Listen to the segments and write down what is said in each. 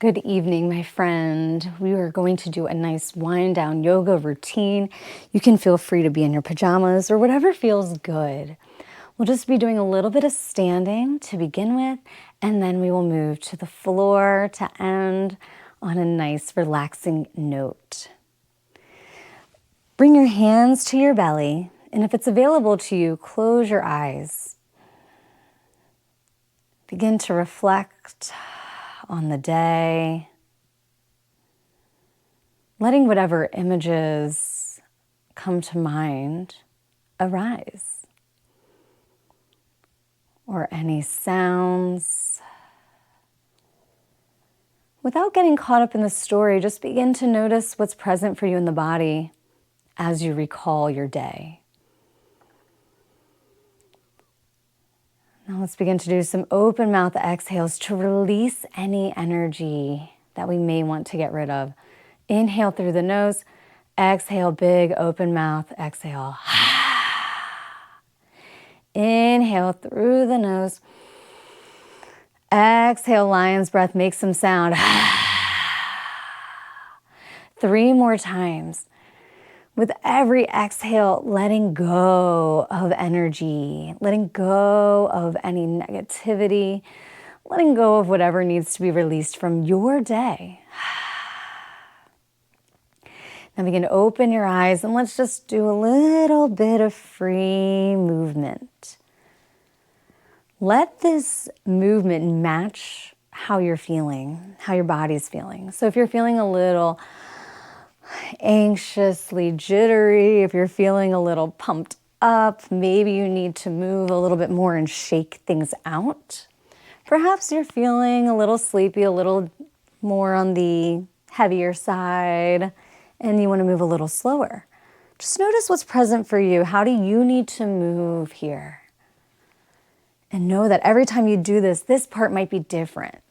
Good evening, my friend. We are going to do a nice wind down yoga routine. You can feel free to be in your pajamas or whatever feels good. We'll just be doing a little bit of standing to begin with, and then we will move to the floor to end on a nice relaxing note. Bring your hands to your belly, and if it's available to you, close your eyes. Begin to reflect on the day, letting whatever images come to mind arise, or any sounds. Without getting caught up in the story, just begin to notice what's present for you in the body as you recall your day. Now let's begin to do some open mouth exhales to release any energy that we may want to get rid of. Inhale through the nose, exhale, big open mouth, exhale. Inhale through the nose, exhale, lion's breath, make some sound. 3 more times. With every exhale, letting go of energy, letting go of any negativity, letting go of whatever needs to be released from your day. Now begin to open your eyes and let's just do a little bit of free movement. Let this movement match how you're feeling, how your body's feeling. So if you're feeling a little anxiously jittery, if you're feeling a little pumped up, maybe you need to move a little bit more and shake things out. Perhaps you're feeling a little sleepy, a little more on the heavier side, and you want to move a little slower. Just notice what's present for you. How do you need to move here? And know that every time you do this, this part might be different.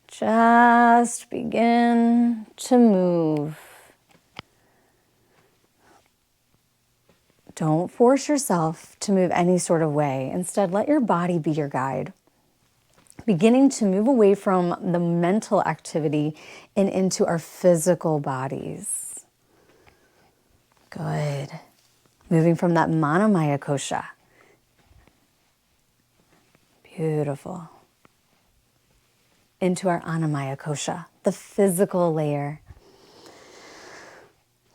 Just begin to move. Don't force yourself to move any sort of way. Instead, let your body be your guide. Beginning to move away from the mental activity and into our physical bodies. Good. Moving from that Manamaya Kosha. Beautiful. Into our Annamaya Kosha, the physical layer.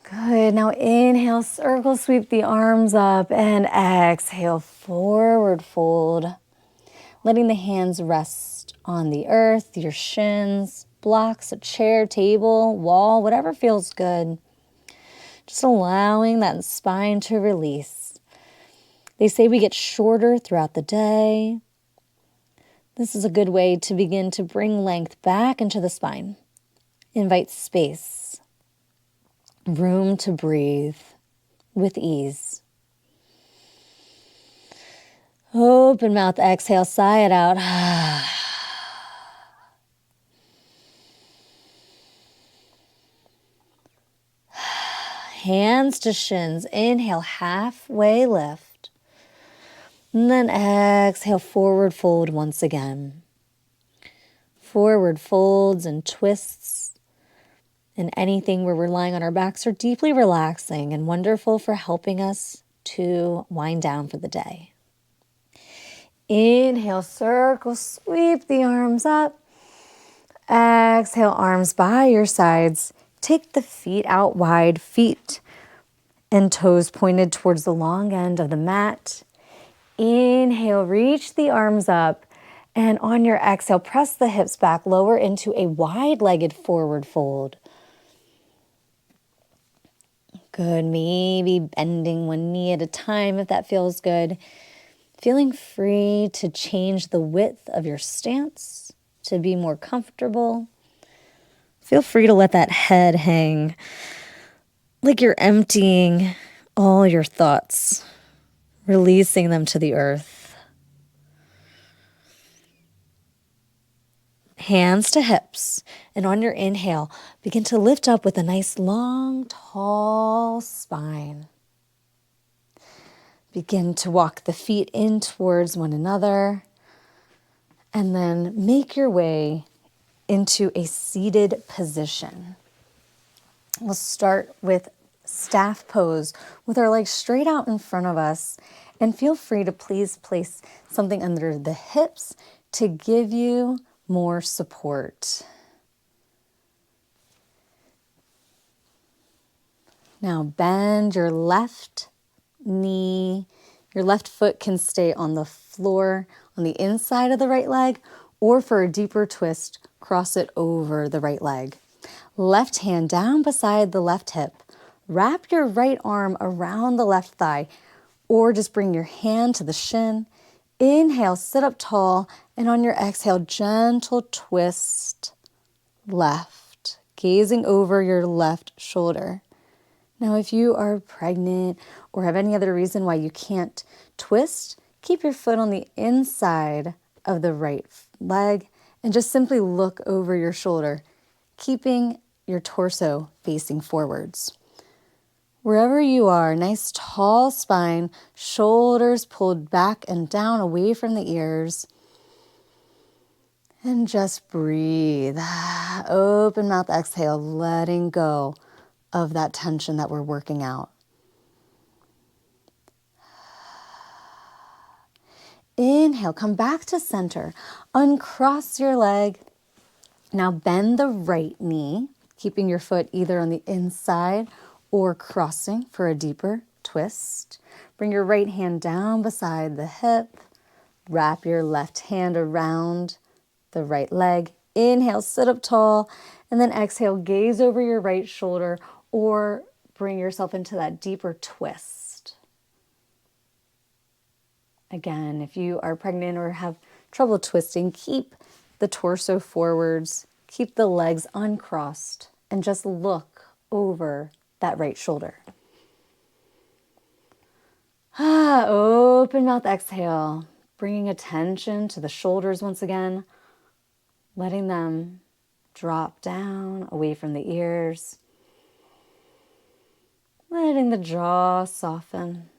Good. Now inhale, circle sweep the arms up, and exhale, forward fold. Letting the hands rest on the earth, your shins, blocks, a chair, table, wall, whatever feels good. Just allowing that spine to release. They say we get shorter throughout the day. This is a good way to begin to bring length back into the spine. Invite space, room to breathe with ease. Open mouth, exhale, sigh it out. Hands to shins. Inhale, halfway lift. And then exhale, forward fold once again. Forward folds and twists and anything where we're lying on our backs are deeply relaxing and wonderful for helping us to wind down for the day. Inhale, circle, sweep the arms up. Exhale, arms by your sides. Take the feet out wide, feet and toes pointed towards the long end of the mat. Inhale, reach the arms up, and on your exhale, press the hips back, lower into a wide-legged forward fold. Good, maybe bending one knee at a time if that feels good. Feeling free to change the width of your stance to be more comfortable. Feel free to let that head hang like you're emptying all your thoughts, releasing them to the earth. Hands to hips, and on your inhale, begin to lift up with a nice long, tall spine. Begin to walk the feet in towards one another, and then make your way into a seated position. We'll start with staff pose with our legs straight out in front of us, and feel free to please place something under the hips to give you more support. Now bend your left knee. Your left foot can stay on the floor on the inside of the right leg, or for a deeper twist, cross it over the right leg. Left hand down beside the left hip. Wrap your right arm around the left thigh, or just bring your hand to the shin. Inhale, sit up tall, and on your exhale, gentle twist left, gazing over your left shoulder. Now, if you are pregnant or have any other reason why you can't twist, keep your foot on the inside of the right leg and just simply look over your shoulder, keeping your torso facing forwards. Wherever you are, nice tall spine, shoulders pulled back and down away from the ears. And just breathe. Open mouth, exhale, letting go of that tension that we're working out. Inhale, come back to center. Uncross your leg. Now bend the right knee, keeping your foot either on the inside or crossing for a deeper twist. Bring your right hand down beside the hip. Wrap your left hand around the right leg. Inhale, sit up tall, and then exhale, gaze over your right shoulder or bring yourself into that deeper twist. Again, if you are pregnant or have trouble twisting, keep the torso forwards, keep the legs uncrossed, and just look over that right shoulder. Open mouth, exhale, bringing attention to the shoulders once again, letting them drop down away from the ears, letting the jaw soften.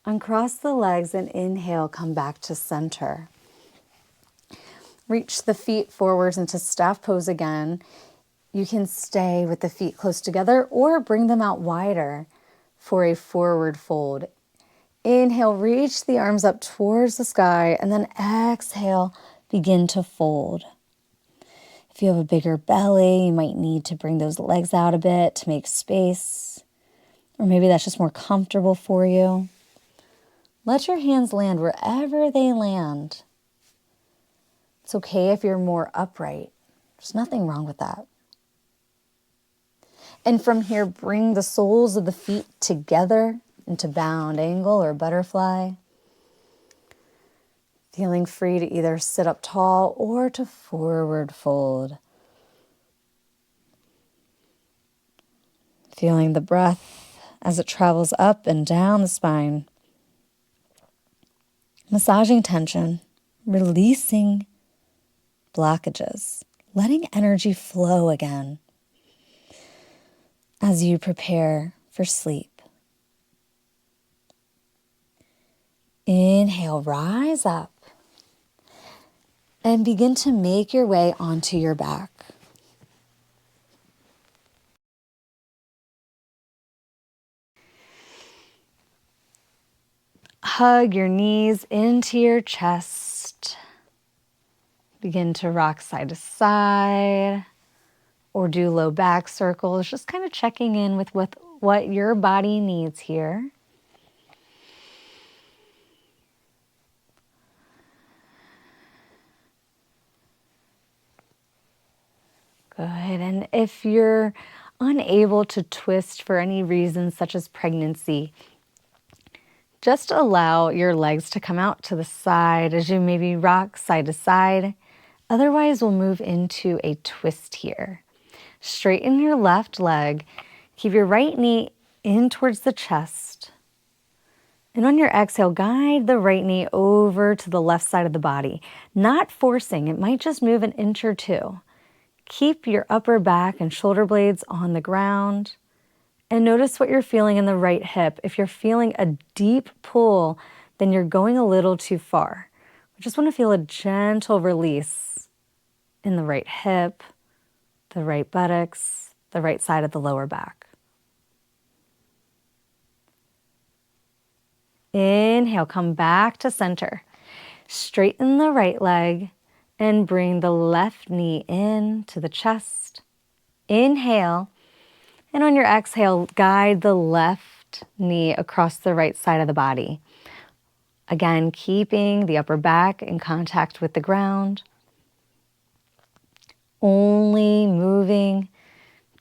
Uncross the legs and inhale, come back to center. Reach the feet forwards into staff pose again. You can stay with the feet close together or bring them out wider for a forward fold. Inhale, reach the arms up towards the sky, and then exhale, begin to fold. If you have a bigger belly, you might need to bring those legs out a bit to make space, or maybe that's just more comfortable for you. Let your hands land wherever they land. It's okay if you're more upright. There's nothing wrong with that. And from here, bring the soles of the feet together into bound angle or butterfly. Feeling free to either sit up tall or to forward fold. Feeling the breath as it travels up and down the spine. Massaging tension, releasing blockages, letting energy flow again as you prepare for sleep. Inhale, rise up and begin to make your way onto your back. Hug your knees into your chest. Begin to rock side to side or do low back circles, just kind of checking in with what your body needs here. Good. And if you're unable to twist for any reason, such as pregnancy, just allow your legs to come out to the side as you maybe rock side to side. Otherwise, we'll move into a twist here. Straighten your left leg. Keep your right knee in towards the chest. And on your exhale, guide the right knee over to the left side of the body. Not forcing, it might just move an inch or two. Keep your upper back and shoulder blades on the ground. And notice what you're feeling in the right hip. If you're feeling a deep pull, then you're going a little too far. I just want to feel a gentle release in the right hip, the right buttocks, the right side of the lower back. Inhale, come back to center. Straighten the right leg and bring the left knee in to the chest. Inhale, and on your exhale, guide the left knee across the right side of the body. Again, keeping the upper back in contact with the ground. Only moving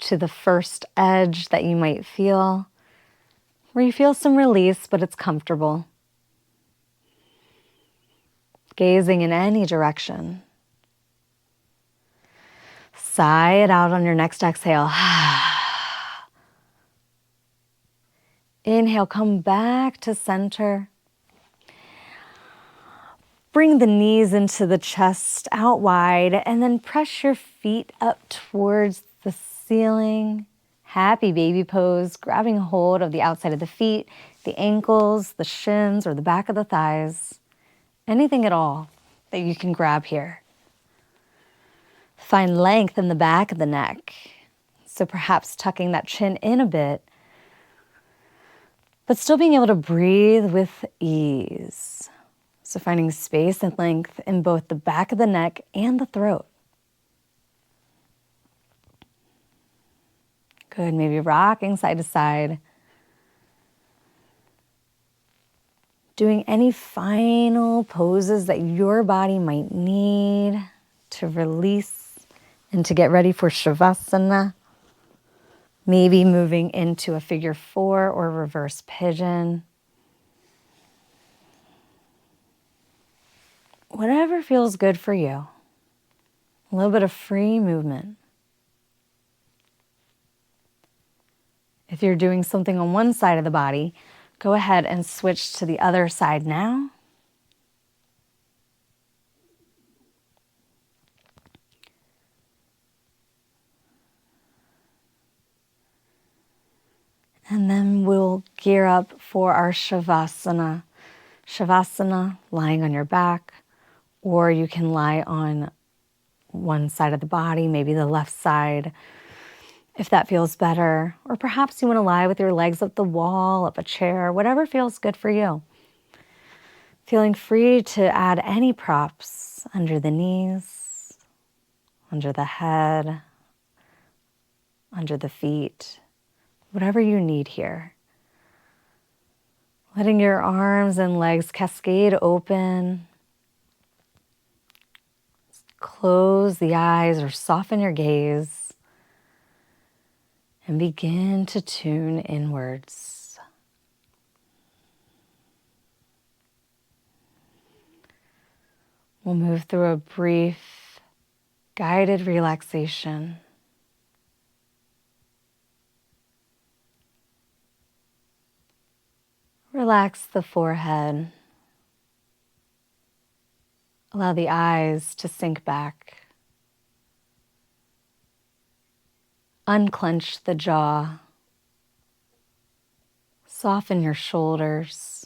to the first edge that you might feel, where you feel some release, but it's comfortable. Gazing in any direction. Sigh it out on your next exhale. Inhale, come back to center. Bring the knees into the chest out wide, and then press your feet up towards the ceiling. Happy baby pose, grabbing hold of the outside of the feet, the ankles, the shins, or the back of the thighs. Anything at all that you can grab here. Find length in the back of the neck. So perhaps tucking that chin in a bit, but still being able to breathe with ease. So finding space and length in both the back of the neck and the throat. Good, maybe rocking side to side. Doing any final poses that your body might need to release and to get ready for Shavasana. Maybe moving into a figure 4 or reverse pigeon. Whatever feels good for you. A little bit of free movement. If you're doing something on one side of the body, go ahead and switch to the other side now. And then we'll gear up for our Shavasana. Shavasana, lying on your back, or you can lie on one side of the body, maybe the left side, if that feels better. Or perhaps you want to lie with your legs up the wall, up a chair, whatever feels good for you. Feeling free to add any props under the knees, under the head, under the feet, whatever you need here. Letting your arms and legs cascade open. Close the eyes or soften your gaze and begin to tune inwards. We'll move through a brief guided relaxation. Relax the forehead. Allow the eyes to sink back. Unclench the jaw. Soften your shoulders.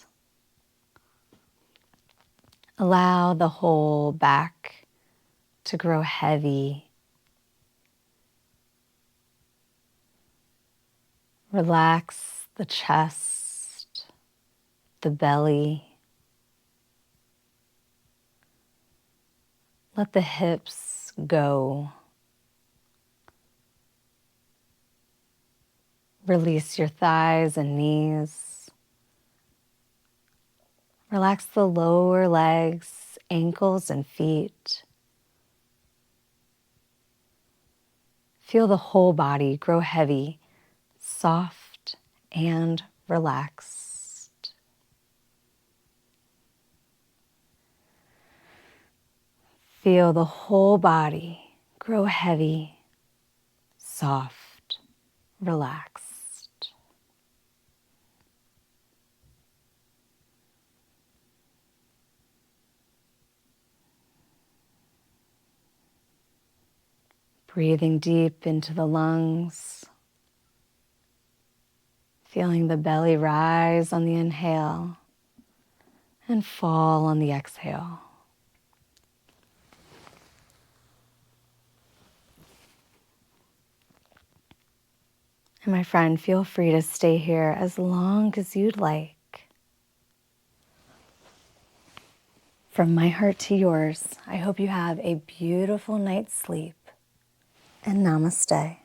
Allow the whole back to grow heavy. Relax the chest, the belly. Let the hips go. Release your thighs and knees. Relax the lower legs, ankles, and feet. Feel the whole body grow heavy, soft, and relaxed. Feel the whole body grow heavy, soft, relaxed. Breathing deep into the lungs. Feeling the belly rise on the inhale and fall on the exhale. And my friend, feel free to stay here as long as you'd like. From my heart to yours, I hope you have a beautiful night's sleep, and namaste.